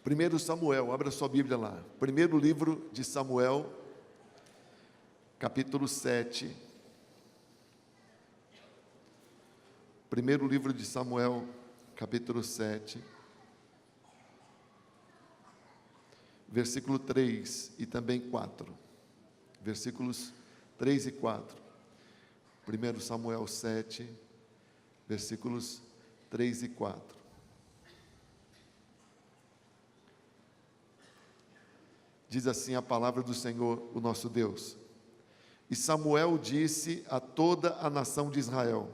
1 Samuel, abra sua Bíblia lá. Primeiro livro de Samuel, capítulo 7. Primeiro livro de Samuel, capítulo 7. Versículo 3 e também 4. Versículos 3 e 4. 1 Samuel 7, versículos 3 e 4. Diz assim a palavra do Senhor, o nosso Deus. E Samuel disse a toda a nação de Israel: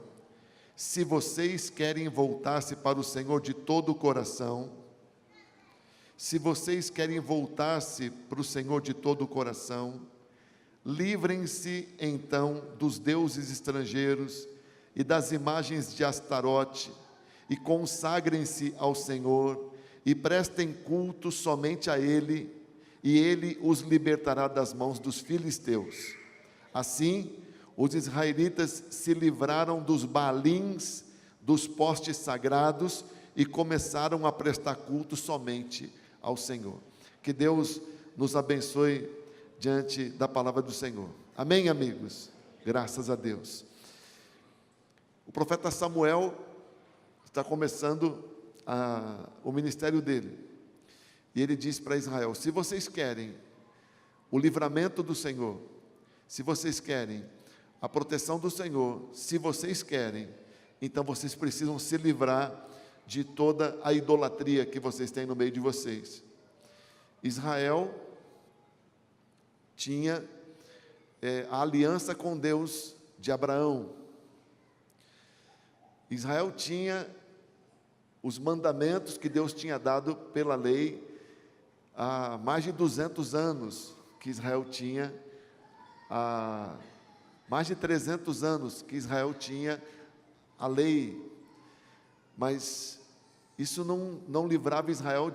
se vocês querem voltar-se para o Senhor de todo o coração, se vocês querem voltar-se para o Senhor de todo o coração, livrem-se então dos deuses estrangeiros e das imagens de Astarote, e consagrem-se ao Senhor, e prestem culto somente a Ele, e Ele os libertará das mãos dos filisteus. Assim, os israelitas se livraram dos baalins, dos postes sagrados, e começaram a prestar culto somente ao Senhor. Que Deus nos abençoe diante da palavra do Senhor. Amém, amigos? Graças a Deus. O profeta Samuel está começando o ministério dele. E ele diz para Israel: se vocês querem o livramento do Senhor, se vocês querem a proteção do Senhor, se vocês querem, então vocês precisam se livrar de toda a idolatria que vocês têm no meio de vocês. Israel tinha a aliança com Deus de Abraão. Israel tinha os mandamentos que Deus tinha dado pela lei há mais de 200 anos, que Israel tinha, há mais de 300 anos que Israel tinha a lei, mas isso não livrava Israel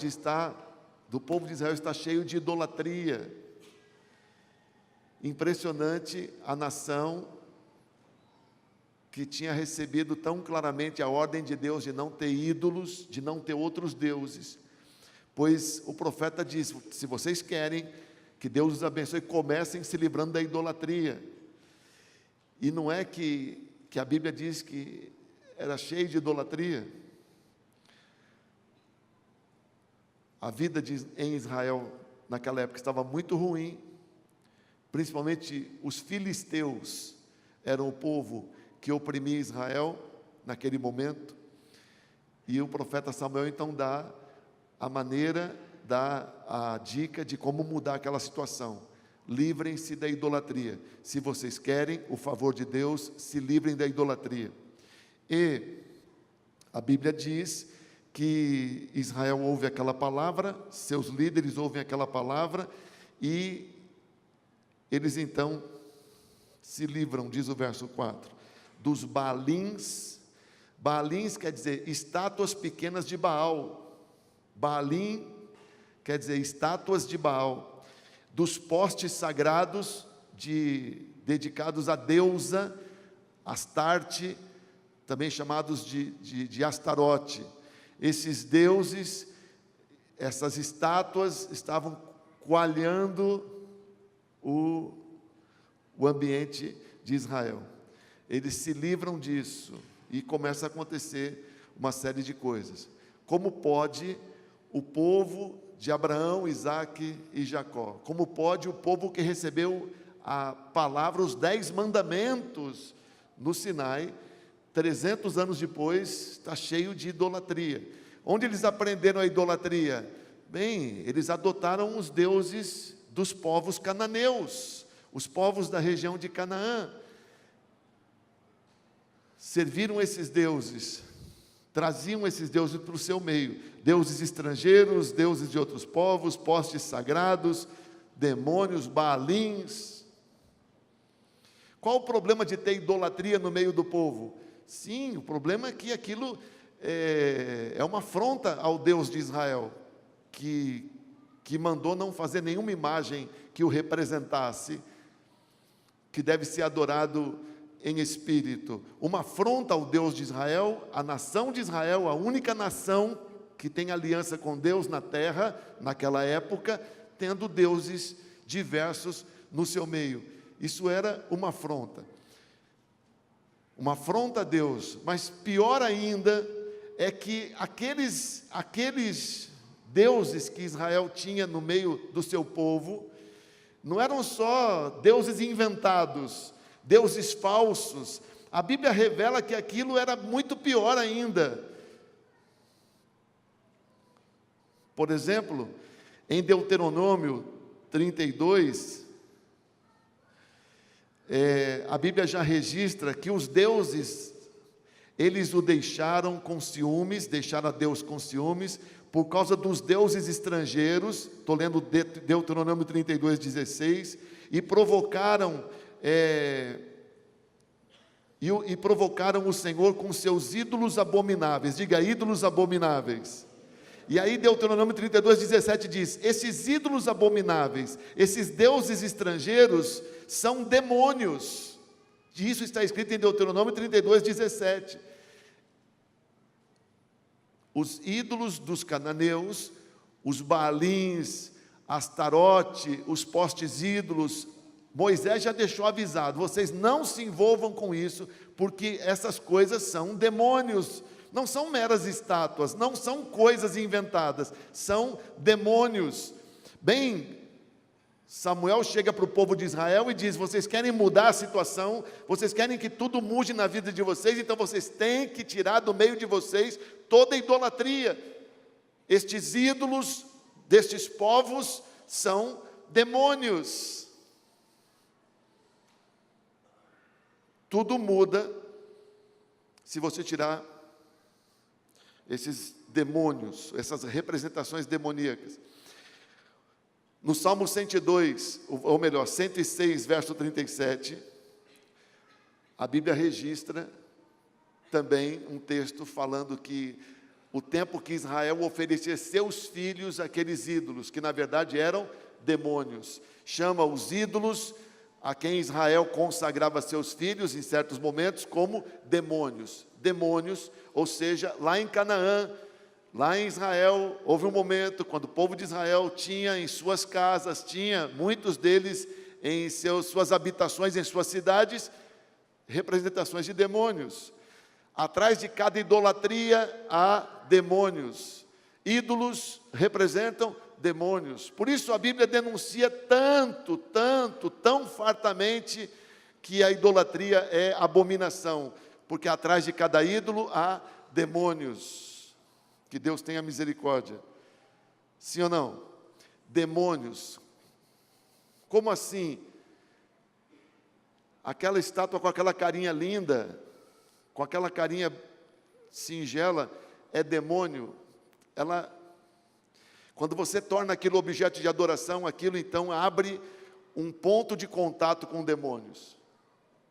do povo de Israel estar cheio de idolatria. Impressionante a nação que tinha recebido tão claramente a ordem de Deus de não ter ídolos, de não ter outros deuses. Pois o profeta diz: se vocês querem que Deus os abençoe, comecem se livrando da idolatria. E não é que a Bíblia diz que era cheio de idolatria. A vida em Israel naquela época estava muito ruim, principalmente os filisteus eram o povo que oprimia Israel naquele momento. E o profeta Samuel então dá a dica de como mudar aquela situação. Livrem-se da idolatria. Se vocês querem o favor de Deus, se livrem da idolatria. E a Bíblia diz que Israel ouve aquela palavra, seus líderes ouvem aquela palavra, e eles então se livram, diz o verso 4, dos baalins. Baalins quer dizer estátuas pequenas de Baal. Baalim quer dizer estátuas de Baal, dos postes sagrados dedicados à deusa Astarte, também chamados de Astarote. Esses deuses, essas estátuas estavam coalhando o ambiente de Israel. Eles se livram disso e começa a acontecer uma série de coisas. Como pode o povo de Abraão, Isaque e Jacó? Como pode o povo que recebeu a palavra, os 10 mandamentos no Sinai, 300 anos depois, está cheio de idolatria? Onde eles aprenderam a idolatria? Bem, eles adotaram os deuses dos povos cananeus, os povos da região de Canaã. Serviram esses deuses, traziam esses deuses para o seu meio, deuses estrangeiros, deuses de outros povos, postes sagrados, demônios, baalins. Qual o problema de ter idolatria no meio do povo? Sim, o problema é que aquilo é uma afronta ao Deus de Israel, que mandou não fazer nenhuma imagem que o representasse, que deve ser adorado em espírito. Uma afronta ao Deus de Israel, a nação de Israel, a única nação que tem aliança com Deus na terra, naquela época, tendo deuses diversos no seu meio. Isso era uma afronta a Deus. Mas pior ainda é que aqueles deuses que Israel tinha no meio do seu povo, não eram só deuses inventados, deuses falsos. A Bíblia revela que aquilo era muito pior ainda. Por exemplo, em Deuteronômio 32, a Bíblia já registra que os deuses, eles o deixaram com ciúmes, deixaram a Deus com ciúmes, por causa dos deuses estrangeiros. Estou lendo Deuteronômio 32, 16, e provocaram o Senhor com seus ídolos abomináveis. Diga, ídolos abomináveis. E aí Deuteronômio 32, 17 diz: esses ídolos abomináveis, esses deuses estrangeiros, são demônios. Isso está escrito em Deuteronômio 32, 17. Os ídolos dos cananeus, os Baalins, Astarote, os postes ídolos, Moisés já deixou avisado: vocês não se envolvam com isso, porque essas coisas são demônios. Não são meras estátuas, não são coisas inventadas, são demônios. Bem, Samuel chega para o povo de Israel e diz: vocês querem mudar a situação, vocês querem que tudo mude na vida de vocês, então vocês têm que tirar do meio de vocês toda a idolatria. Estes ídolos destes povos são demônios. Tudo muda se você tirar esses demônios, essas representações demoníacas. No Salmo 102, ou melhor, 106, verso 37, a Bíblia registra também um texto falando que o tempo que Israel oferecia seus filhos àqueles ídolos, que na verdade eram demônios. Chama os ídolos a quem Israel consagrava seus filhos em certos momentos como demônios. Demônios, ou seja, lá em Canaã, lá em Israel, houve um momento quando o povo de Israel tinha em suas casas, tinha muitos deles em suas habitações, em suas cidades, representações de demônios. Atrás de cada idolatria há demônios. Ídolos representam demônios. Por isso a Bíblia denuncia tão fartamente que a idolatria é abominação, porque atrás de cada ídolo há demônios. Que Deus tenha misericórdia. Sim ou não? Demônios. Como assim? Aquela estátua com aquela carinha linda, com aquela carinha singela, é demônio. Quando você torna aquilo objeto de adoração, aquilo então abre um ponto de contato com demônios.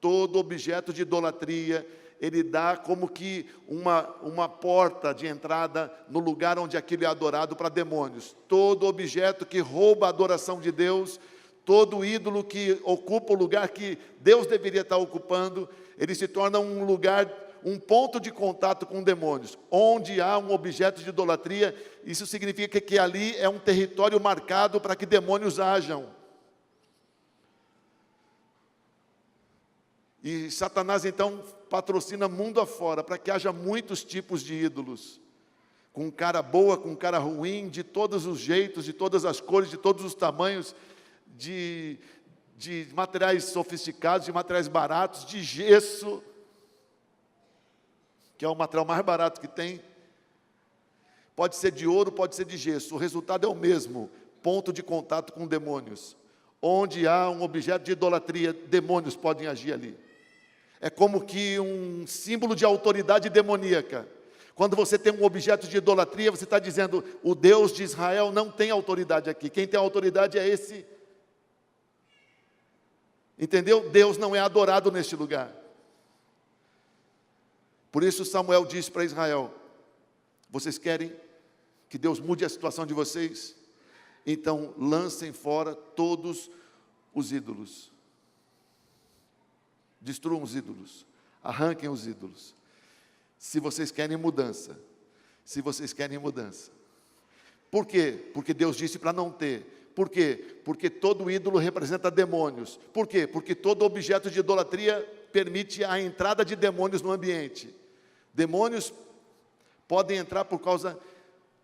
Todo objeto de idolatria, ele dá como que uma porta de entrada no lugar onde aquilo é adorado para demônios. Todo objeto que rouba a adoração de Deus, todo ídolo que ocupa o lugar que Deus deveria estar ocupando, ele se torna um lugar, um ponto de contato com demônios. Onde há um objeto de idolatria, isso significa que ali é um território marcado para que demônios hajam. E Satanás então patrocina mundo afora para que haja muitos tipos de ídolos, com cara boa, com cara ruim, de todos os jeitos, de todas as cores, de todos os tamanhos, de materiais sofisticados, de materiais baratos, de gesso, que é o material mais barato que tem. Pode ser de ouro, pode ser de gesso, o resultado é o mesmo, ponto de contato com demônios. Onde há um objeto de idolatria, demônios podem agir ali. É como que um símbolo de autoridade demoníaca. Quando você tem um objeto de idolatria, você está dizendo: o Deus de Israel não tem autoridade aqui. Quem tem autoridade é esse. Entendeu? Deus não é adorado neste lugar. Por isso Samuel disse para Israel: vocês querem que Deus mude a situação de vocês? Então lancem fora todos os ídolos. Destruam os ídolos, arranquem os ídolos. Se vocês querem mudança, se vocês querem mudança. Por quê? Porque Deus disse para não ter. Por quê? Porque todo ídolo representa demônios. Por quê? Porque todo objeto de idolatria permite a entrada de demônios no ambiente. Demônios podem entrar por causa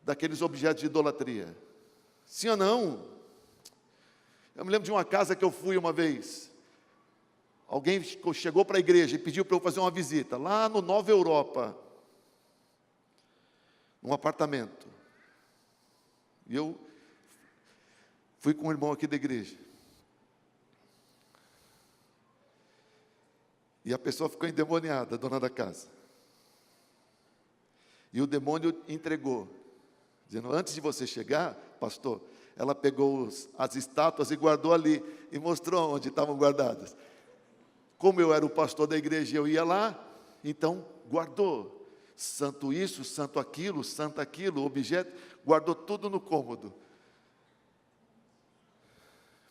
daqueles objetos de idolatria. Sim ou não? Eu me lembro de uma casa que eu fui uma vez. Alguém chegou para a igreja e pediu para eu fazer uma visita, lá no Nova Europa, num apartamento. E eu fui com um irmão aqui da igreja. E a pessoa ficou endemoniada, a dona da casa. E o demônio entregou, dizendo, antes de você chegar, pastor, ela pegou as estátuas e guardou ali, e mostrou onde estavam guardadas. Como eu era o pastor da igreja, eu ia lá, então guardou. Santo isso, santo aquilo, objeto, guardou tudo no cômodo.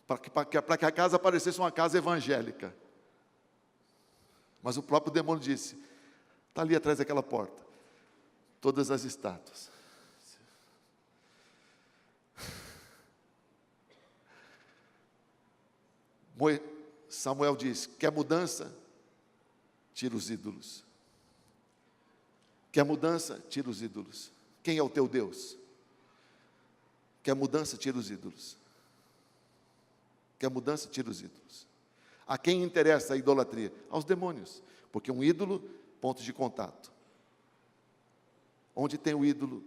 Para que a casa parecesse uma casa evangélica. Mas o próprio demônio disse, está ali atrás daquela porta, todas as estátuas. Samuel diz, quer mudança? Tira os ídolos. Quer mudança? Tira os ídolos. Quem é o teu Deus? Quer mudança? Tira os ídolos. Quer mudança? Tira os ídolos. A quem interessa a idolatria? Aos demônios. Porque um ídolo, ponto de contato. Onde tem o ídolo,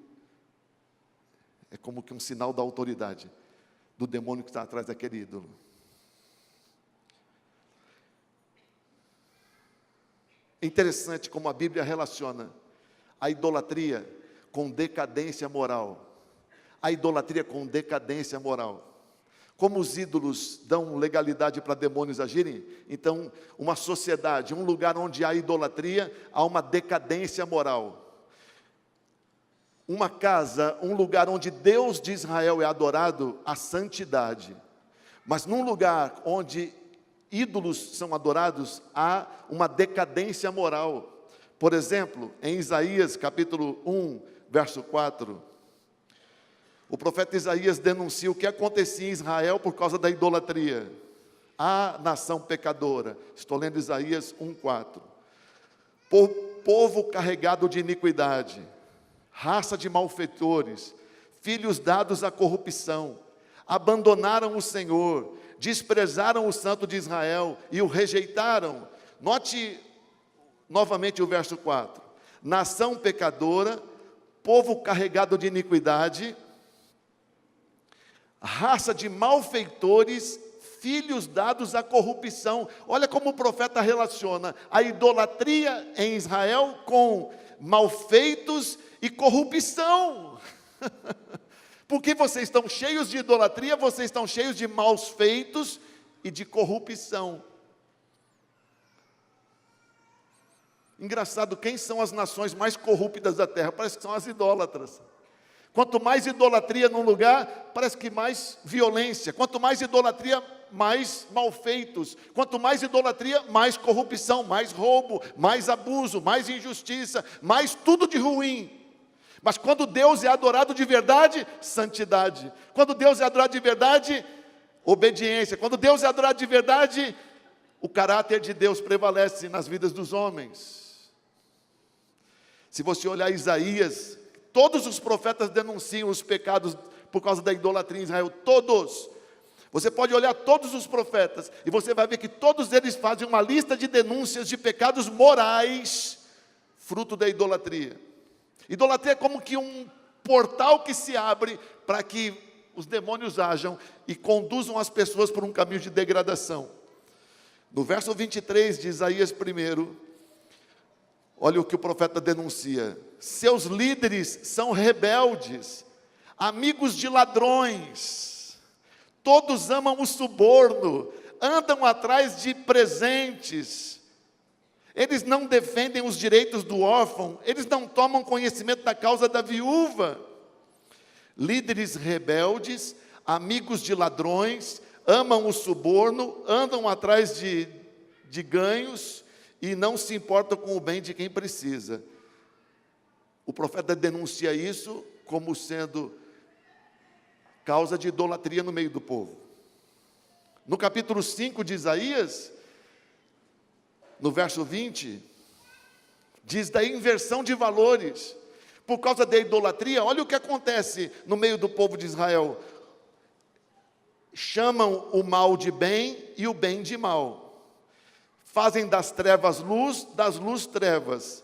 é como que um sinal da autoridade do demônio que está atrás daquele ídolo. É interessante como a Bíblia relaciona a idolatria com decadência moral. A idolatria com decadência moral. Como os ídolos dão legalidade para demônios agirem, então uma sociedade, um lugar onde há idolatria, há uma decadência moral. Uma casa, um lugar onde Deus de Israel é adorado, a santidade. Mas num lugar onde ídolos são adorados, há uma decadência moral. Por exemplo, em Isaías capítulo 1, verso 4, o profeta Isaías denuncia o que acontecia em Israel por causa da idolatria. A nação pecadora, estou lendo Isaías 1,4. Povo carregado de iniquidade, raça de malfeitores, filhos dados à corrupção, abandonaram o Senhor, desprezaram o Santo de Israel e o rejeitaram. Note novamente o verso 4. Nação pecadora, povo carregado de iniquidade, raça de malfeitores, filhos dados à corrupção. Olha como o profeta relaciona a idolatria em Israel com malfeitos e corrupção. Porque vocês estão cheios de idolatria, vocês estão cheios de maus feitos e de corrupção. Engraçado, quem são as nações mais corruptas da terra? Parece que são as idólatras. Quanto mais idolatria num lugar, parece que mais violência. Quanto mais idolatria, mais malfeitos. Quanto mais idolatria, mais corrupção, mais roubo, mais abuso, mais injustiça, mais tudo de ruim. Mas quando Deus é adorado de verdade, santidade. Quando Deus é adorado de verdade, obediência. Quando Deus é adorado de verdade, o caráter de Deus prevalece nas vidas dos homens. Se você olhar Isaías, todos os profetas denunciam os pecados por causa da idolatria em Israel, todos. Você pode olhar todos os profetas e você vai ver que todos eles fazem uma lista de denúncias de pecados morais, fruto da idolatria. Idolatria é como que um portal que se abre para que os demônios ajam e conduzam as pessoas por um caminho de degradação. No verso 23 de Isaías 1, olha o que o profeta denuncia. Seus líderes são rebeldes, amigos de ladrões, todos amam o suborno, andam atrás de presentes, eles não defendem os direitos do órfão, eles não tomam conhecimento da causa da viúva. Líderes rebeldes, amigos de ladrões, amam o suborno, andam atrás de ganhos e não se importam com o bem de quem precisa. O profeta denuncia isso como sendo causa de idolatria no meio do povo. No capítulo 5 de Isaías, no verso 20, diz da inversão de valores. Por causa da idolatria, olha o que acontece no meio do povo de Israel. Chamam o mal de bem e o bem de mal. Fazem das trevas luz, das luz trevas.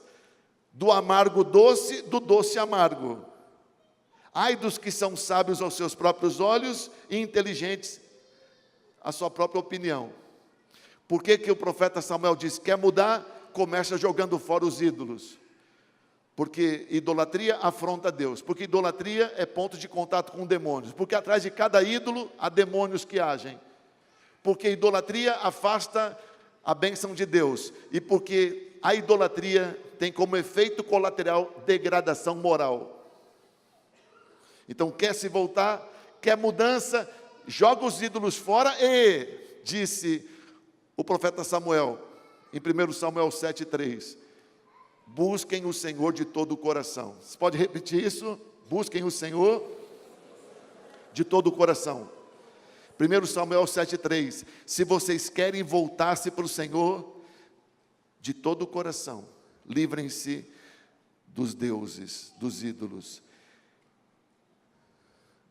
Do amargo doce, do doce amargo. Ai dos que são sábios aos seus próprios olhos e inteligentes à sua própria opinião. Por que que o profeta Samuel diz, quer mudar? Começa jogando fora os ídolos. Porque idolatria afronta Deus. Porque idolatria é ponto de contato com demônios. Porque atrás de cada ídolo há demônios que agem. Porque idolatria afasta a bênção de Deus. E porque a idolatria tem como efeito colateral degradação moral. Então quer se voltar, quer mudança, joga os ídolos fora e, disse o profeta Samuel, em 1 Samuel 7,3, busquem o Senhor de todo o coração. Você pode repetir isso? Busquem o Senhor de todo o coração. 1 Samuel 7,3, se vocês querem voltar-se para o Senhor de todo o coração, livrem-se dos deuses, dos ídolos.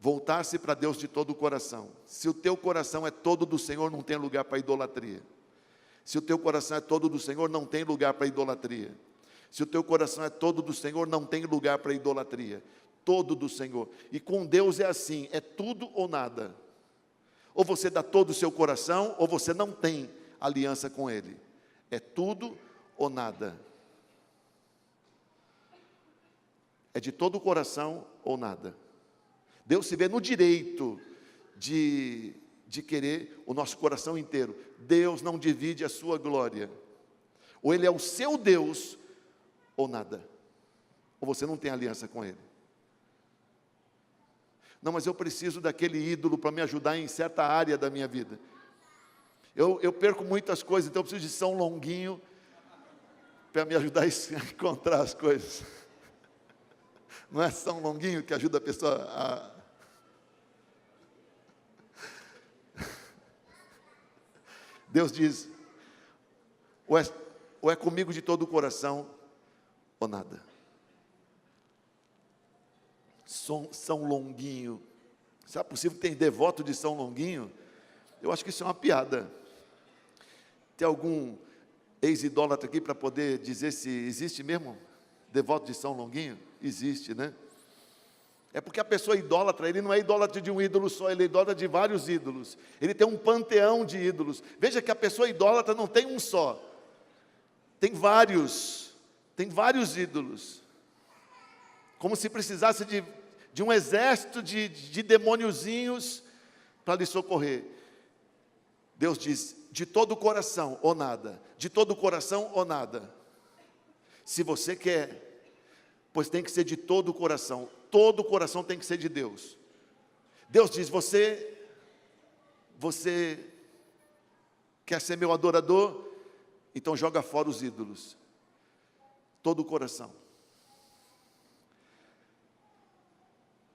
Voltar-se para Deus de todo o coração. Se o teu coração é todo do Senhor, não tem lugar para idolatria. Se o teu coração é todo do Senhor, não tem lugar para idolatria. Se o teu coração é todo do Senhor, não tem lugar para idolatria. Todo do Senhor. E com Deus é assim, é tudo ou nada. Ou você dá todo o seu coração, ou você não tem aliança com Ele. É tudo ou nada. É de todo o coração ou nada. Deus se vê no direito de querer o nosso coração inteiro. Deus não divide a sua glória. Ou Ele é o seu Deus, ou nada. Ou você não tem aliança com Ele. Não, mas eu preciso daquele ídolo para me ajudar em certa área da minha vida. Eu perco muitas coisas, então eu preciso de São Longuinho para me ajudar a encontrar as coisas. Não é São Longuinho que ajuda a pessoa a... Deus diz, ou é comigo de todo o coração, ou nada. São Longuinho. Será possível que tem devoto de São Longuinho? Eu acho que isso é uma piada. Tem algum ex-idólatra aqui para poder dizer se existe mesmo devoto de São Longuinho? Existe, né? É porque a pessoa idólatra, ele não é idólatra de um ídolo só, ele é idólatra de vários ídolos. Ele tem um panteão de ídolos. Veja que a pessoa idólatra não tem um só. Tem vários ídolos. Como se precisasse de um exército de demôniozinhos para lhe socorrer. Deus diz, de todo o coração ou nada. De todo o coração ou nada. Se você quer, pois tem que ser de todo o coração. Todo o coração tem que ser de Deus. Deus diz, você quer ser meu adorador? Então joga fora os ídolos. Todo o coração.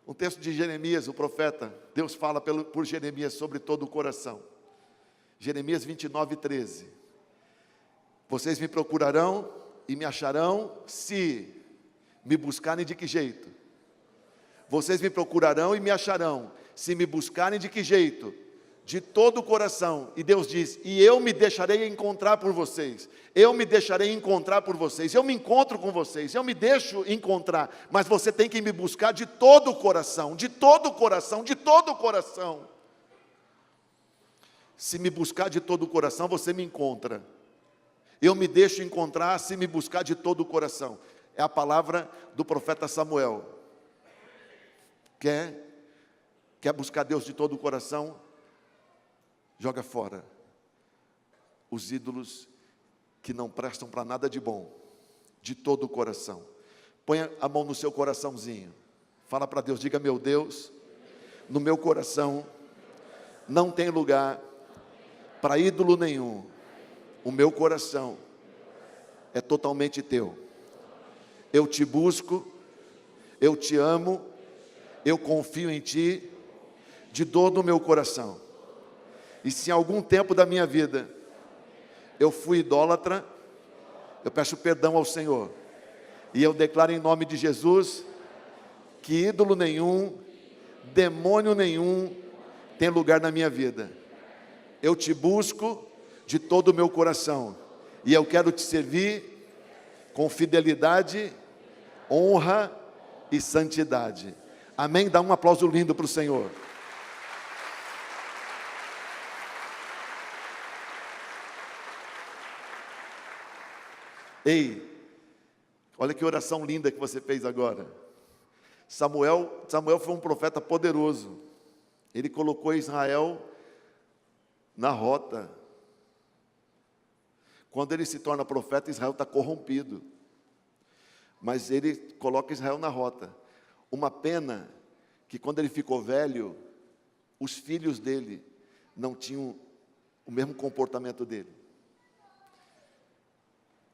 Um texto de Jeremias, o profeta, Deus fala por Jeremias sobre todo o coração. Jeremias 29:13. Vocês me procurarão e me acharão se me buscarem de que jeito? Vocês me procurarão e me acharão se me buscarem de que jeito? De todo o coração. E Deus diz, e eu me deixarei encontrar por vocês. Eu me deixarei encontrar por vocês. Eu me encontro com vocês. Eu me deixo encontrar. Mas você tem que me buscar de todo o coração. De todo o coração. De todo o coração. Se me buscar de todo o coração, você me encontra. Eu me deixo encontrar se me buscar de todo o coração. É a palavra do profeta Samuel. Quer buscar Deus de todo o coração? Joga fora os ídolos que não prestam para nada de bom, de todo o coração. Põe a mão no seu coraçãozinho. Fala para Deus, diga, meu Deus, no meu coração não tem lugar para ídolo nenhum. O meu coração é totalmente teu. Eu te busco eu te amo, eu confio em ti de todo o meu coração. E se em algum tempo da minha vida eu fui idólatra, eu peço perdão ao Senhor. E eu declaro em nome de Jesus que ídolo nenhum, demônio nenhum tem lugar na minha vida. Eu te busco de todo o meu coração. E eu quero te servir com fidelidade, honra e santidade. Amém? Dá um aplauso lindo para o Senhor. Ei, olha que oração linda que você fez agora. Samuel foi um profeta poderoso. Ele colocou Israel na rota. Quando ele se torna profeta, Israel está corrompido. Mas ele coloca Israel na rota. Uma pena que quando ele ficou velho, os filhos dele não tinham o mesmo comportamento dele.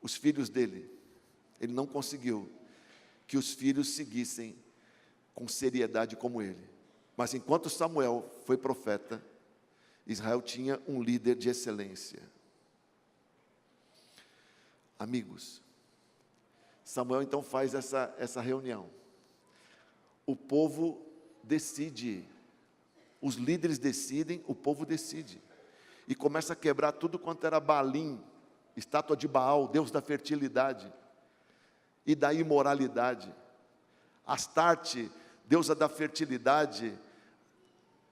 Os filhos dele, ele não conseguiu que os filhos seguissem com seriedade como ele. Mas enquanto Samuel foi profeta, Israel tinha um líder de excelência. Amigos, Samuel então faz essa reunião. O povo decide, os líderes decidem, o povo decide. E começa a quebrar tudo quanto era Baalim, estátua de Baal, deus da fertilidade e da imoralidade. Astarte, deusa da fertilidade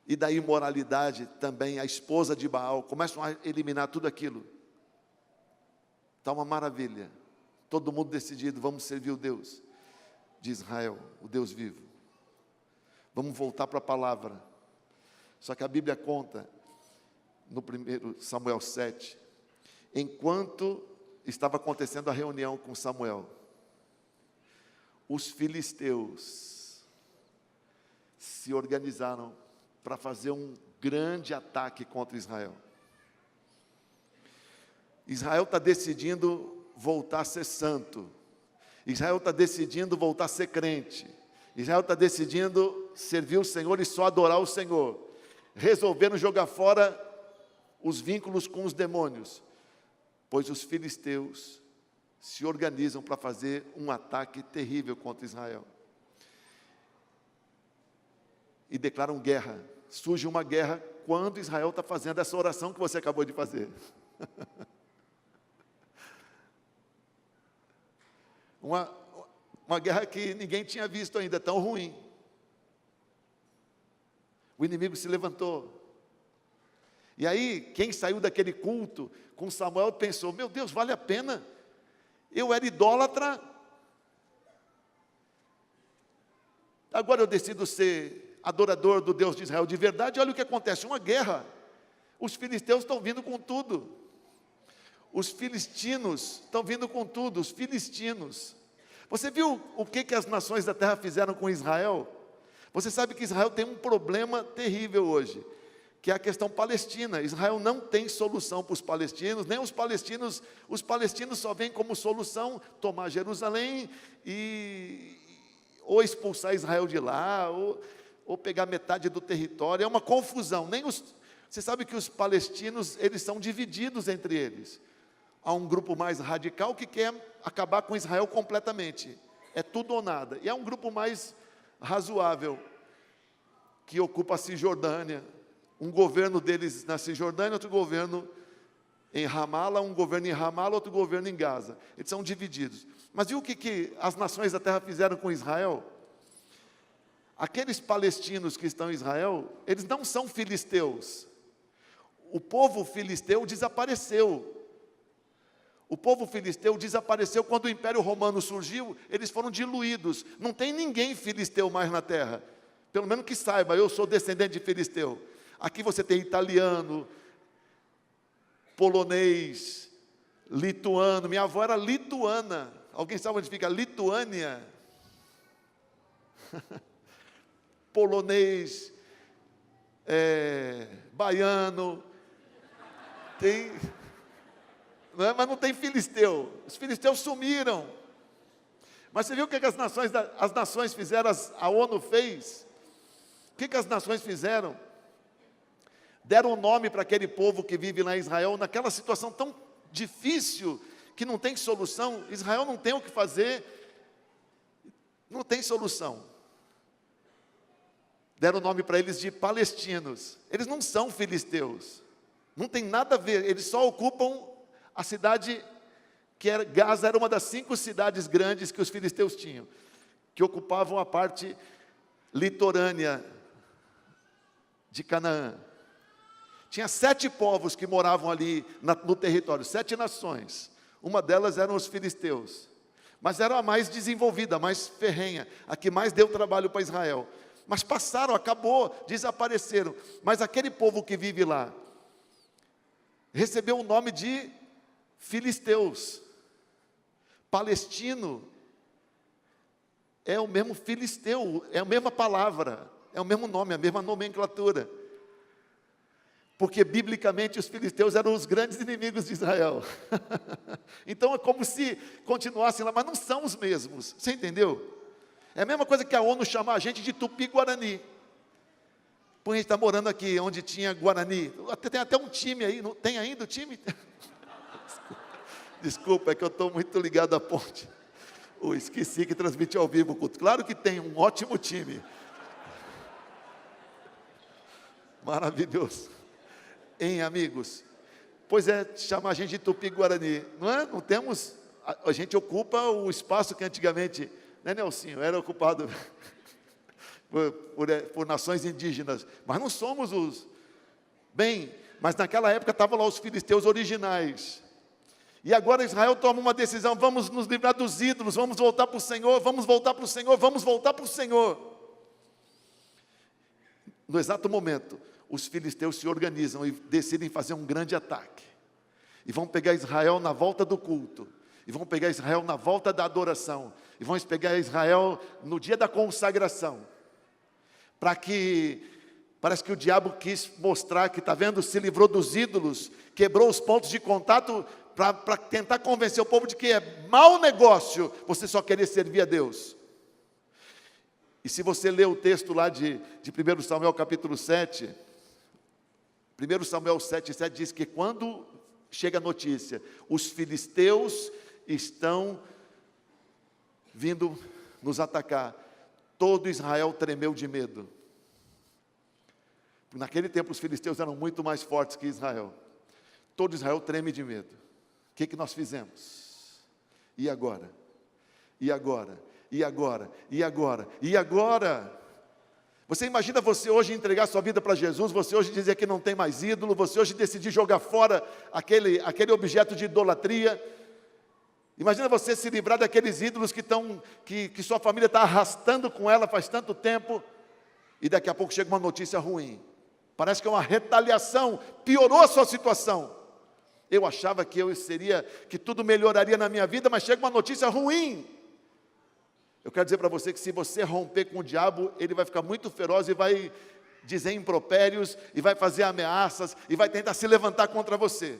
e da imoralidade também, a esposa de Baal. Começam a eliminar tudo aquilo. Está uma maravilha. Todo mundo decidido, vamos servir o Deus de Israel, o Deus vivo. Vamos voltar para a palavra. Só que a Bíblia conta, no 1 Samuel 7, enquanto estava acontecendo a reunião com Samuel, os filisteus se organizaram para fazer um grande ataque contra Israel. Israel está decidindo voltar a ser santo. Israel está decidindo voltar a ser crente. Israel está decidindo servir o Senhor e só adorar o Senhor. Resolveram jogar fora os vínculos com os demônios, pois os filisteus se organizam para fazer um ataque terrível contra Israel. E declaram guerra. Surge uma guerra quando Israel está fazendo essa oração que você acabou de fazer. Uma guerra que ninguém tinha visto ainda, tão ruim. O inimigo se levantou. E aí, quem saiu daquele culto com Samuel pensou, meu Deus, vale a pena? Eu era idólatra, agora eu decido ser adorador do Deus de Israel de verdade. Olha o que acontece, uma guerra. Os filisteus estão vindo com tudo. Os filistinos estão vindo com tudo, os filistinos. Você viu o que as nações da terra fizeram com Israel? Você sabe que Israel tem um problema terrível hoje, que é a questão palestina. Israel não tem solução para os palestinos, nem os palestinos só veem como solução tomar Jerusalém ou expulsar Israel de lá, ou pegar metade do território. É uma confusão. Você sabe que os palestinos, eles são divididos entre eles. Há um grupo mais radical que quer acabar com Israel completamente. É tudo ou nada. E há um grupo mais razoável, que ocupa a Cisjordânia. Um governo deles na Cisjordânia, outro governo em Ramala, um governo em Ramala, outro governo em Gaza. Eles são divididos. Mas viu o que as nações da terra fizeram com Israel? Aqueles palestinos que estão em Israel, eles não são filisteus. O povo filisteu desapareceu. O povo filisteu desapareceu quando o Império Romano surgiu, eles foram diluídos. Não tem ninguém filisteu mais na terra. Pelo menos que saiba, eu sou descendente de filisteu. Aqui você tem italiano, polonês, lituano. Minha avó era lituana. Alguém sabe onde fica? Lituânia. Polonês, baiano. Tem... Mas não tem filisteu. Os filisteus sumiram. Mas você viu o que as nações fizeram, a ONU fez? O que as nações fizeram? Deram um nome para aquele povo que vive lá em Israel, naquela situação tão difícil, que não tem solução. Israel não tem o que fazer, não tem solução. Deram o nome para eles de palestinos. Eles não são filisteus, não tem nada a ver, eles só ocupam a cidade que era Gaza, era uma das 5 cidades grandes que os filisteus tinham, que ocupavam a parte litorânea de Canaã. Tinha 7 povos que moravam ali no território, 7 nações. Uma delas eram os filisteus, mas era a mais desenvolvida, a mais ferrenha, a que mais deu trabalho para Israel. Mas passaram, acabou, desapareceram. Mas aquele povo que vive lá recebeu o nome de filisteus. Palestino é o mesmo filisteu, é a mesma palavra, é o mesmo nome, a mesma nomenclatura. Porque biblicamente os filisteus eram os grandes inimigos de Israel. Então é como se continuassem lá, mas não são os mesmos. Você entendeu? É a mesma coisa que a ONU chamar a gente de Tupi-Guarani. Pô, a gente está morando aqui onde tinha Guarani. Tem até um time aí, não tem ainda o time? Desculpa, é que eu estou muito ligado à ponte. Esqueci que transmite ao vivo o culto. Claro que tem um ótimo time. Maravilhoso. Hein, amigos? Pois é, chamar a gente de Tupi-Guarani. Não é? Não temos... A gente ocupa o espaço que antigamente... Né, Nelsinho? Era ocupado por nações indígenas. Mas não somos os... Bem, mas naquela época estavam lá os filisteus originais. E agora Israel toma uma decisão, vamos nos livrar dos ídolos, vamos voltar para o Senhor, vamos voltar para o Senhor, vamos voltar para o Senhor. No exato momento, os filisteus se organizam e decidem fazer um grande ataque. E vão pegar Israel na volta do culto. E vão pegar Israel na volta da adoração. E vão pegar Israel no dia da consagração. Parece que o diabo quis mostrar que, está vendo, se livrou dos ídolos, quebrou os pontos de contato, para tentar convencer o povo de que é mau negócio você só querer servir a Deus. E se você ler o texto lá de 1 Samuel capítulo 7, 1 Samuel 7,7 diz que quando chega a notícia, os filisteus estão vindo nos atacar, todo Israel tremeu de medo. Naquele tempo os filisteus eram muito mais fortes que Israel. Todo Israel treme de medo. O que nós fizemos? E agora? E agora? E agora? E agora? E agora? Você imagina você hoje entregar sua vida para Jesus, você hoje dizer que não tem mais ídolo, você hoje decidir jogar fora aquele objeto de idolatria. Imagina você se livrar daqueles ídolos que sua família está arrastando com ela faz tanto tempo, e daqui a pouco chega uma notícia ruim. Parece que é uma retaliação, piorou a sua situação. Eu achava que tudo melhoraria na minha vida, mas chega uma notícia ruim. Eu quero dizer para você que se você romper com o diabo, ele vai ficar muito feroz e vai dizer impropérios, e vai fazer ameaças, e vai tentar se levantar contra você.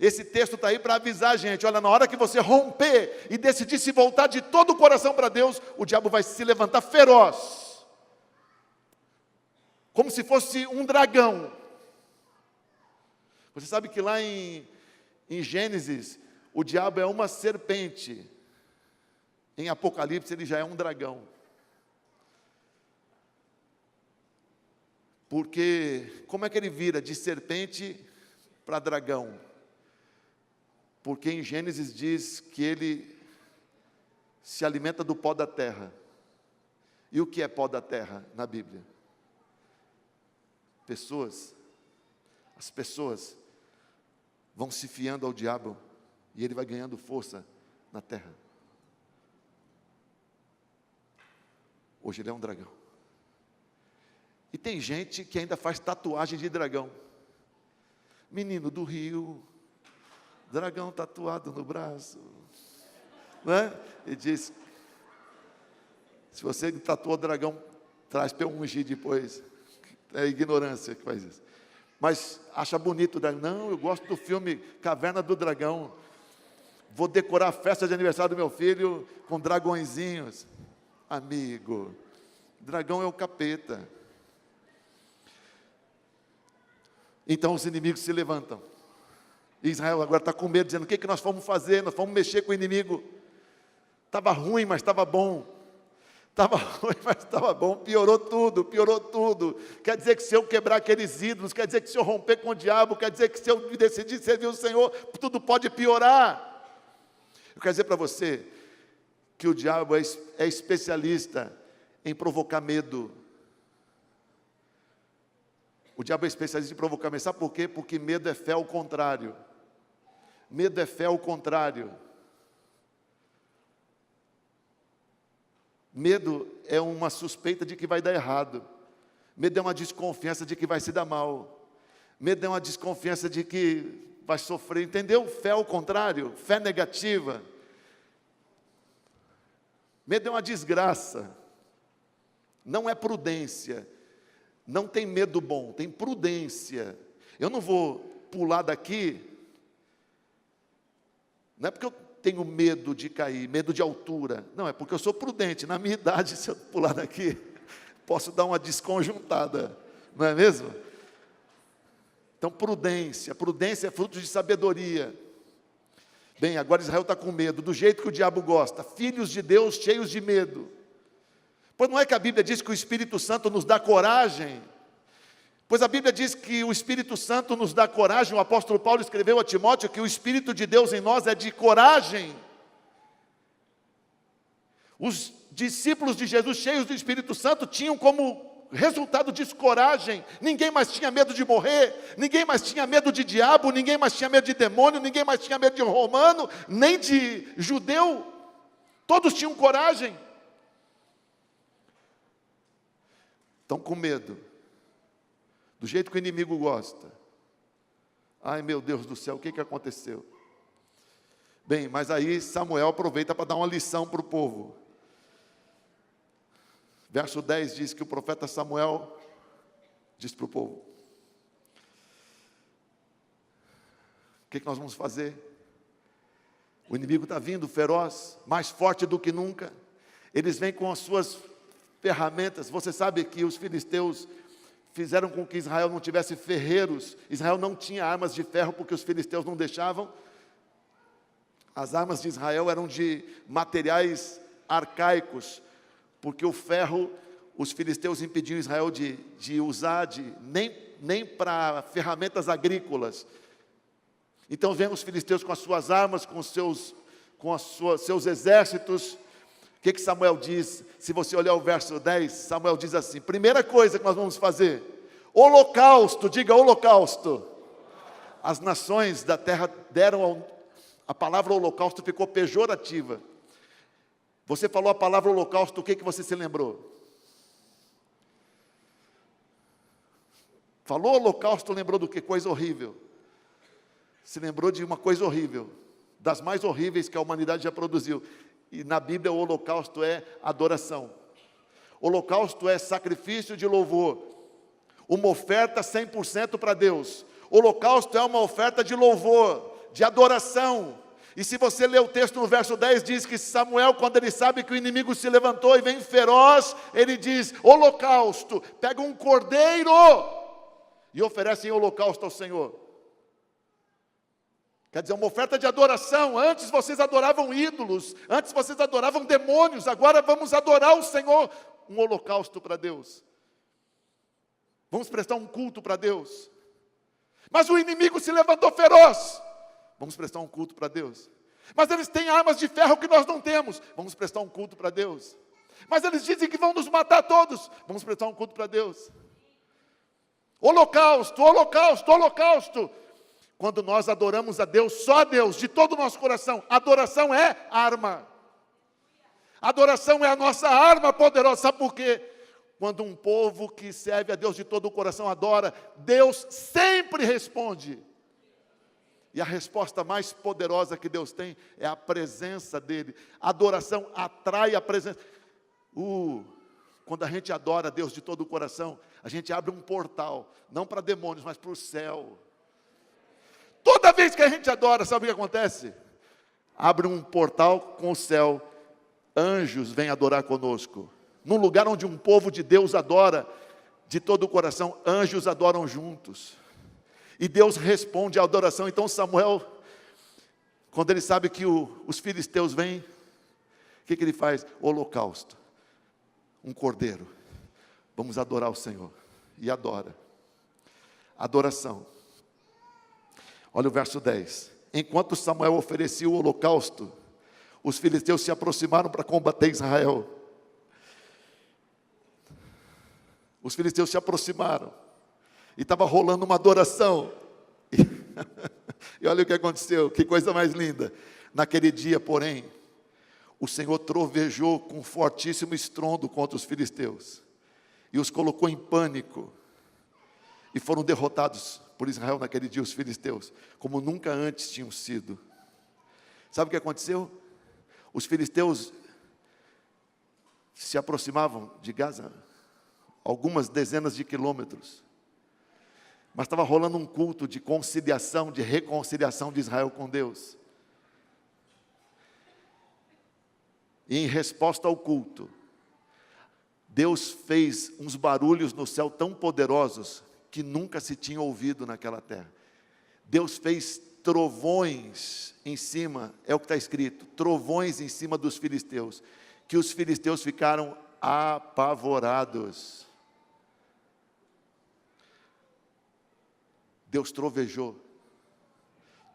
Esse texto está aí para avisar a gente, olha, na hora que você romper e decidir se voltar de todo o coração para Deus, o diabo vai se levantar feroz, como se fosse um dragão. Você sabe que lá em Gênesis, o diabo é uma serpente. Em Apocalipse, ele já é um dragão. Porque, como é que ele vira de serpente para dragão? Porque em Gênesis diz que ele se alimenta do pó da terra. E o que é pó da terra na Bíblia? As pessoas vão se fiando ao diabo e ele vai ganhando força na terra. Hoje ele é um dragão. E tem gente que ainda faz tatuagem de dragão. Menino do Rio, dragão tatuado no braço, não é? E diz, se você tatuou dragão, traz para eu ungir depois. É ignorância que faz isso. Mas acha bonito o dragão. Não, eu gosto do filme Caverna do Dragão. vou decorar a festa de aniversário do meu filho com dragõezinhos. Amigo, dragão é o capeta. Então os inimigos se levantam. Israel agora está com medo, dizendo: o que nós vamos fazer? Nós vamos mexer com o inimigo. Estava ruim, mas estava bom. Estava ruim, mas estava bom. Piorou tudo, piorou tudo. Quer dizer que se eu quebrar aqueles ídolos, quer dizer que se eu romper com o diabo, quer dizer que se eu decidir servir o Senhor, tudo pode piorar. Eu quero dizer para você que o diabo é especialista em provocar medo. O diabo é especialista em provocar medo. Sabe por quê? Porque medo é fé ao contrário. Medo é fé ao contrário. Medo é uma suspeita de que vai dar errado. Medo é uma desconfiança de que vai se dar mal. Medo é uma desconfiança de que vai sofrer. Entendeu? Fé ao contrário. Fé negativa. Medo é uma desgraça. Não é prudência. Não tem medo bom, tem prudência. Eu não vou pular daqui, não é porque eu tenho medo de cair, medo de altura. Não, é porque eu sou prudente. Na minha idade, se eu pular daqui, posso dar uma desconjuntada, não é mesmo? Então, prudência é fruto de sabedoria. Bem, agora Israel está com medo, do jeito que o diabo gosta. Filhos de Deus cheios de medo. Pois não é que a Bíblia diz que o Espírito Santo nos dá coragem? Pois a Bíblia diz que o Espírito Santo nos dá coragem. O apóstolo Paulo escreveu a Timóteo que o Espírito de Deus em nós é de coragem. Os discípulos de Jesus, cheios do Espírito Santo, tinham como resultado disso coragem. Ninguém mais tinha medo de morrer, ninguém mais tinha medo de diabo, ninguém mais tinha medo de demônio, ninguém mais tinha medo de romano, nem de judeu. Todos tinham coragem. Estão com medo, do jeito que o inimigo gosta. Ai, meu Deus do céu, o que aconteceu? Bem, mas aí Samuel aproveita para dar uma lição para o povo. Verso 10 diz que o profeta Samuel diz para o povo: o que nós vamos fazer? O inimigo está vindo feroz, mais forte do que nunca. Eles vêm com as suas ferramentas. Você sabe que os filisteus fizeram com que Israel não tivesse ferreiros. Israel não tinha armas de ferro porque os filisteus não deixavam. As armas de Israel eram de materiais arcaicos, porque o ferro, os filisteus impediam Israel de usar, nem para ferramentas agrícolas. Então vêm os filisteus com as suas armas, com seus exércitos. O que Samuel diz? Se você olhar o verso 10, Samuel diz assim: primeira coisa que nós vamos fazer, holocausto, diga holocausto. As nações da terra deram, a palavra holocausto ficou pejorativa. Você falou a palavra holocausto, o que você se lembrou? Falou holocausto, lembrou do que? Coisa horrível. Se lembrou de uma coisa horrível, das mais horríveis que a humanidade já produziu. E na Bíblia o holocausto é adoração. Holocausto é sacrifício de louvor. Uma oferta 100% para Deus. Holocausto é uma oferta de louvor, de adoração. E se você ler o texto no verso 10, diz que Samuel, quando ele sabe que o inimigo se levantou e vem feroz, ele diz: holocausto, pega um cordeiro e oferece em holocausto ao Senhor. Quer dizer, uma oferta de adoração. Antes vocês adoravam ídolos, antes vocês adoravam demônios, agora vamos adorar o Senhor. Um holocausto para Deus. Vamos prestar um culto para Deus. Mas o inimigo se levantou feroz. Vamos prestar um culto para Deus. Mas eles têm armas de ferro que nós não temos. Vamos prestar um culto para Deus. Mas eles dizem que vão nos matar todos. Vamos prestar um culto para Deus. Holocausto, holocausto, holocausto. Quando nós adoramos a Deus, só a Deus, de todo o nosso coração, adoração é arma. Adoração é a nossa arma poderosa. Sabe por quê? Quando um povo que serve a Deus de todo o coração adora, Deus sempre responde. E a resposta mais poderosa que Deus tem é a presença dEle. A adoração atrai a presença. Quando a gente adora a Deus de todo o coração, a gente abre um portal, não para demônios, mas para o céu. Toda vez que a gente adora, sabe o que acontece? abre um portal com o céu, anjos vêm adorar conosco. Num lugar onde um povo de Deus adora de todo o coração, anjos adoram juntos. E Deus responde à adoração. Então Samuel, quando ele sabe que os filisteus vêm, o que ele faz? Holocausto, um cordeiro. Vamos adorar o Senhor. E adora. Adoração. Olha o verso 10. Enquanto Samuel oferecia o holocausto, os filisteus se aproximaram para combater Israel. Os filisteus se aproximaram. E estava rolando uma adoração. E olha o que aconteceu, que coisa mais linda. Naquele dia, porém, o Senhor trovejou com fortíssimo estrondo contra os filisteus. E os colocou em pânico. E foram derrotados por Israel naquele dia, os filisteus, como nunca antes tinham sido. Sabe o que aconteceu? Os filisteus se aproximavam de Gaza, algumas dezenas de quilômetros. Mas estava rolando um culto de conciliação, de reconciliação de Israel com Deus. E em resposta ao culto, Deus fez uns barulhos no céu tão poderosos que nunca se tinha ouvido naquela terra. Deus fez trovões em cima, é o que está escrito, trovões em cima dos filisteus, que os filisteus ficaram apavorados. Deus trovejou,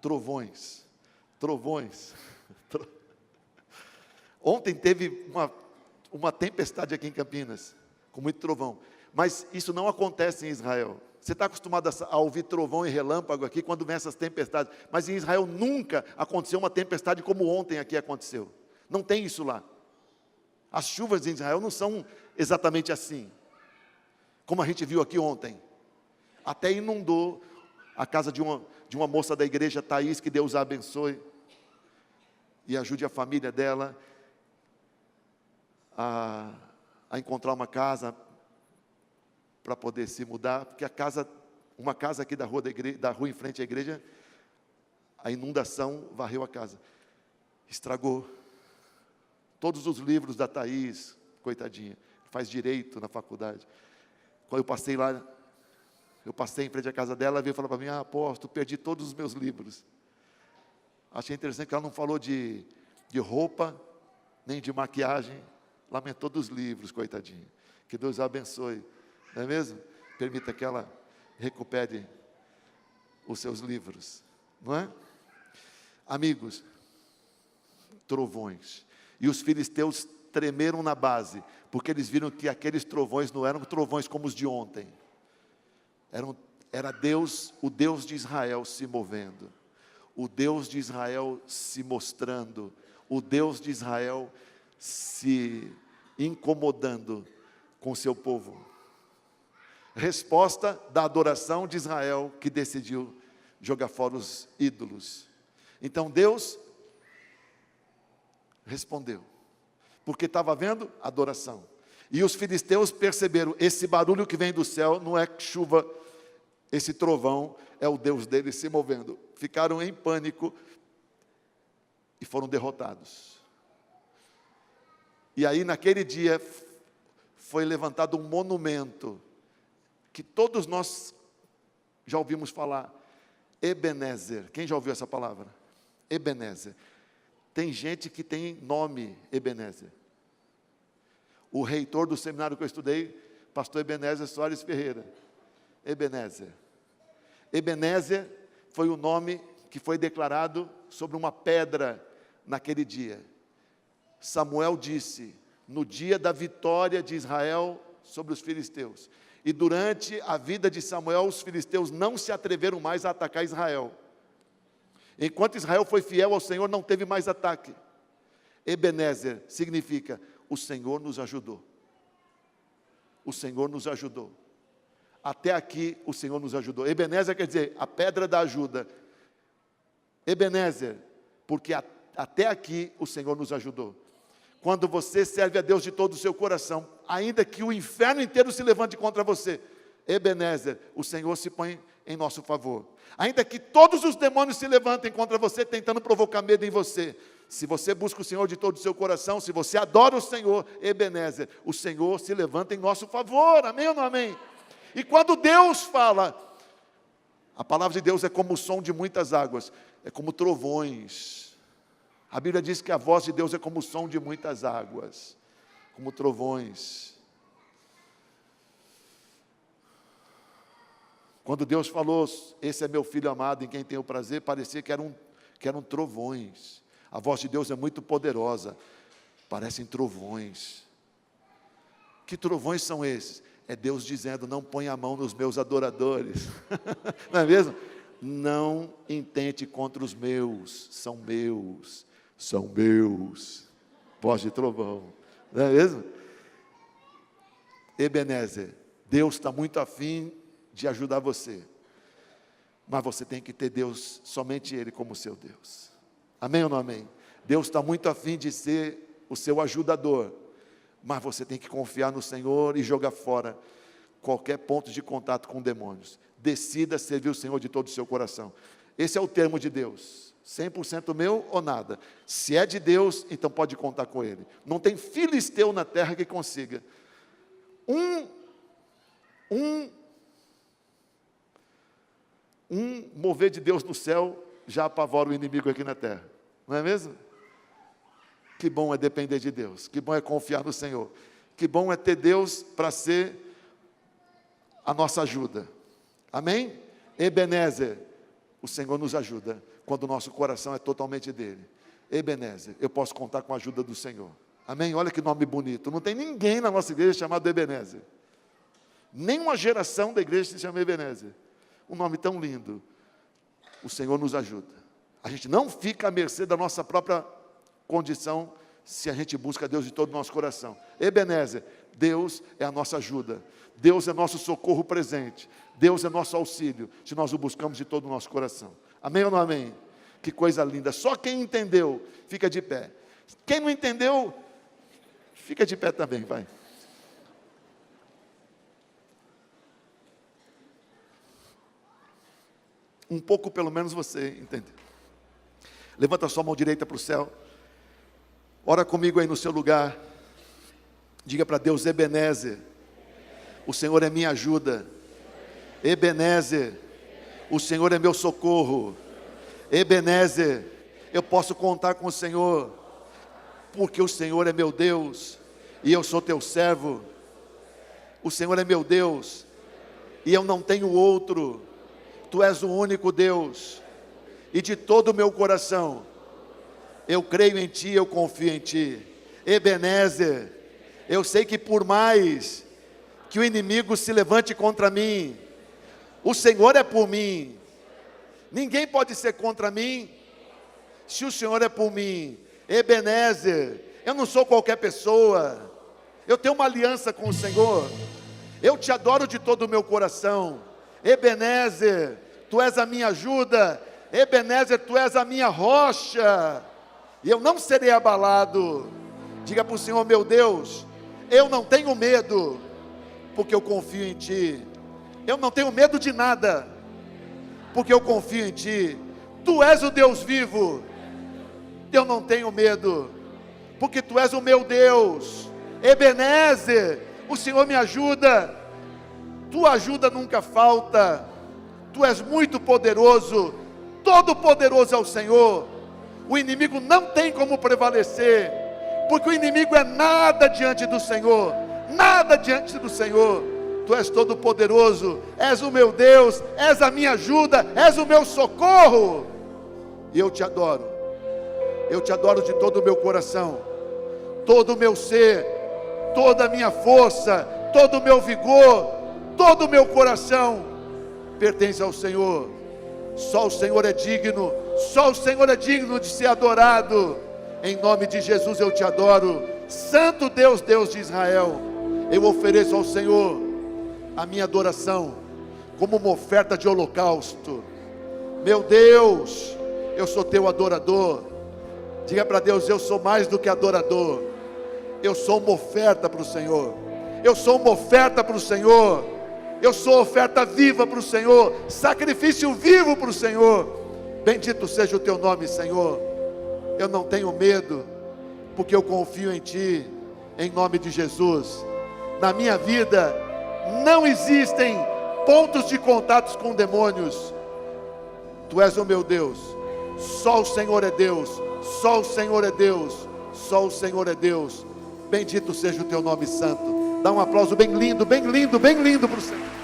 trovões. Ontem teve uma tempestade aqui em Campinas, com muito trovão, mas isso não acontece em Israel. Você está acostumado a ouvir trovão e relâmpago aqui, quando vem essas tempestades, mas em Israel nunca aconteceu uma tempestade como ontem aqui aconteceu, não tem isso lá. As chuvas em Israel não são exatamente assim, como a gente viu aqui ontem, até inundou a casa de uma moça da igreja, Thaís, que Deus a abençoe, e ajude a família dela a encontrar uma casa para poder se mudar, porque uma casa aqui da rua em frente à igreja, a inundação varreu a casa, estragou todos os livros da Thaís, coitadinha, faz direito na faculdade. Quando eu passei lá, eu passei em frente à casa dela, ela veio falar para mim, apóstolo, perdi todos os meus livros. Achei interessante que ela não falou de roupa, nem de maquiagem, lamentou dos livros, coitadinha. Que Deus a abençoe, não é mesmo? Permita que ela recupere os seus livros, não é? Amigos, trovões. E os filisteus tremeram na base, porque eles viram que aqueles trovões não eram trovões como os de ontem. Era Deus, o Deus de Israel se movendo, o Deus de Israel se mostrando, o Deus de Israel se incomodando com o seu povo. Resposta da adoração de Israel, que decidiu jogar fora os ídolos. Então Deus respondeu, porque estava havendo adoração. E os filisteus perceberam, esse barulho que vem do céu não é chuva, esse trovão é o Deus deles se movendo. Ficaram em pânico e foram derrotados. E aí naquele dia foi levantado um monumento, que todos nós já ouvimos falar, Ebenezer. Quem já ouviu essa palavra? Ebenezer. Tem gente que tem nome Ebenezer. O reitor do seminário que eu estudei, pastor Ebenezer Soares Ferreira. Ebenezer. Ebenezer foi o nome que foi declarado sobre uma pedra naquele dia. Samuel disse, no dia da vitória de Israel sobre os filisteus. E durante a vida de Samuel, os filisteus não se atreveram mais a atacar Israel. Enquanto Israel foi fiel ao Senhor, não teve mais ataque. Ebenezer significa, o Senhor nos ajudou. O Senhor nos ajudou. Até aqui o Senhor nos ajudou. Ebenezer quer dizer, a pedra da ajuda. Ebenezer, porque até aqui o Senhor nos ajudou. Quando você serve a Deus de todo o seu coração, ainda que o inferno inteiro se levante contra você, Ebenezer, o Senhor se põe em nosso favor. Ainda que todos os demônios se levantem contra você, tentando provocar medo em você, Se você busca o Senhor de todo o seu coração, se você adora o Senhor, Ebenezer, o Senhor se levanta em nosso favor, amém ou não amém? E quando Deus fala, a palavra de Deus é como o som de muitas águas, é como trovões. A Bíblia diz que a voz de Deus é como o som de muitas águas, como trovões. Quando Deus falou, esse é meu filho amado em quem tenho prazer, parecia que eram trovões. A voz de Deus é muito poderosa, parecem trovões. Que trovões são esses? É Deus dizendo, não ponha a mão nos meus adoradores, não é mesmo? Não intente contra os meus, são meus, voz de trovão, não é mesmo? Ebenezer, Deus está muito afim de ajudar você, mas você tem que ter Deus, somente Ele como seu Deus, amém ou não amém? Deus está muito afim de ser o seu ajudador, mas você tem que confiar no Senhor e jogar fora qualquer ponto de contato com demônios. Decida servir o Senhor de todo o seu coração. Esse é o termo de Deus, 100% meu ou nada. Se é de Deus, então pode contar com Ele. Não tem filisteu na terra que consiga. Um mover de Deus no céu já apavora o inimigo aqui na terra, não é mesmo? Que bom é depender de Deus, que bom é confiar no Senhor, que bom é ter Deus para ser a nossa ajuda, amém? Ebenezer, o Senhor nos ajuda quando o nosso coração é totalmente dele. Ebenezer, eu posso contar com a ajuda do Senhor, amém? Olha que nome bonito, não tem ninguém na nossa igreja chamado Ebenezer, nenhuma geração da igreja se chama Ebenezer, um nome tão lindo. O Senhor nos ajuda, a gente não fica à mercê da nossa própria condição, se a gente busca Deus de todo o nosso coração. Ebenezer, Deus é a nossa ajuda, Deus é nosso socorro presente, Deus é nosso auxílio, se nós o buscamos de todo o nosso coração, amém ou não amém? Que coisa linda, só quem entendeu, fica de pé, quem não entendeu, fica de pé também, vai. Um pouco pelo menos você entendeu. Levanta a sua mão direita para o céu, ora comigo aí no seu lugar, diga para Deus, Ebenezer, o Senhor é minha ajuda, Ebenezer, o Senhor é meu socorro, Ebenezer, eu posso contar com o Senhor, porque o Senhor é meu Deus, e eu sou teu servo, o Senhor é meu Deus, e eu não tenho outro, Tu és o único Deus, e de todo o meu coração, eu creio em Ti, eu confio em Ti, Ebenezer, eu sei que por mais que o inimigo se levante contra mim, o Senhor é por mim, ninguém pode ser contra mim, se o Senhor é por mim, Ebenezer, eu não sou qualquer pessoa, eu tenho uma aliança com o Senhor, eu Te adoro de todo o meu coração, Ebenezer, Tu és a minha ajuda, Ebenezer, Tu és a minha rocha, e eu não serei abalado. Diga para o Senhor, meu Deus, eu não tenho medo, porque eu confio em Ti, eu não tenho medo de nada, porque eu confio em Ti, Tu és o Deus vivo, eu não tenho medo, porque Tu és o meu Deus, Ebenezer, o Senhor me ajuda, Tua ajuda nunca falta, Tu és muito poderoso, todo poderoso é o Senhor, o inimigo não tem como prevalecer, porque o inimigo é nada diante do Senhor, nada diante do Senhor, Tu és todo poderoso, és o meu Deus, és a minha ajuda, és o meu socorro, e eu Te adoro de todo o meu coração, todo o meu ser, toda a minha força, todo o meu vigor, todo o meu coração, pertence ao Senhor, só o Senhor é digno, só o Senhor é digno de ser adorado, em nome de Jesus eu Te adoro, Santo Deus, Deus de Israel, eu ofereço ao Senhor a minha adoração, como uma oferta de holocausto, meu Deus, eu sou Teu adorador, diga para Deus, eu sou mais do que adorador, eu sou uma oferta para o Senhor, eu sou uma oferta para o Senhor, eu sou oferta viva para o Senhor, sacrifício vivo para o Senhor, bendito seja o Teu nome, Senhor, Eu não tenho medo, porque eu confio em Ti, em nome de Jesus. Na minha vida não existem pontos de contatos com demônios. Tu és o meu Deus. Só o Senhor é Deus. Só o Senhor é Deus. Só o Senhor é Deus. Bendito seja o Teu nome santo. Dá um aplauso bem lindo, bem lindo, bem lindo para o Senhor.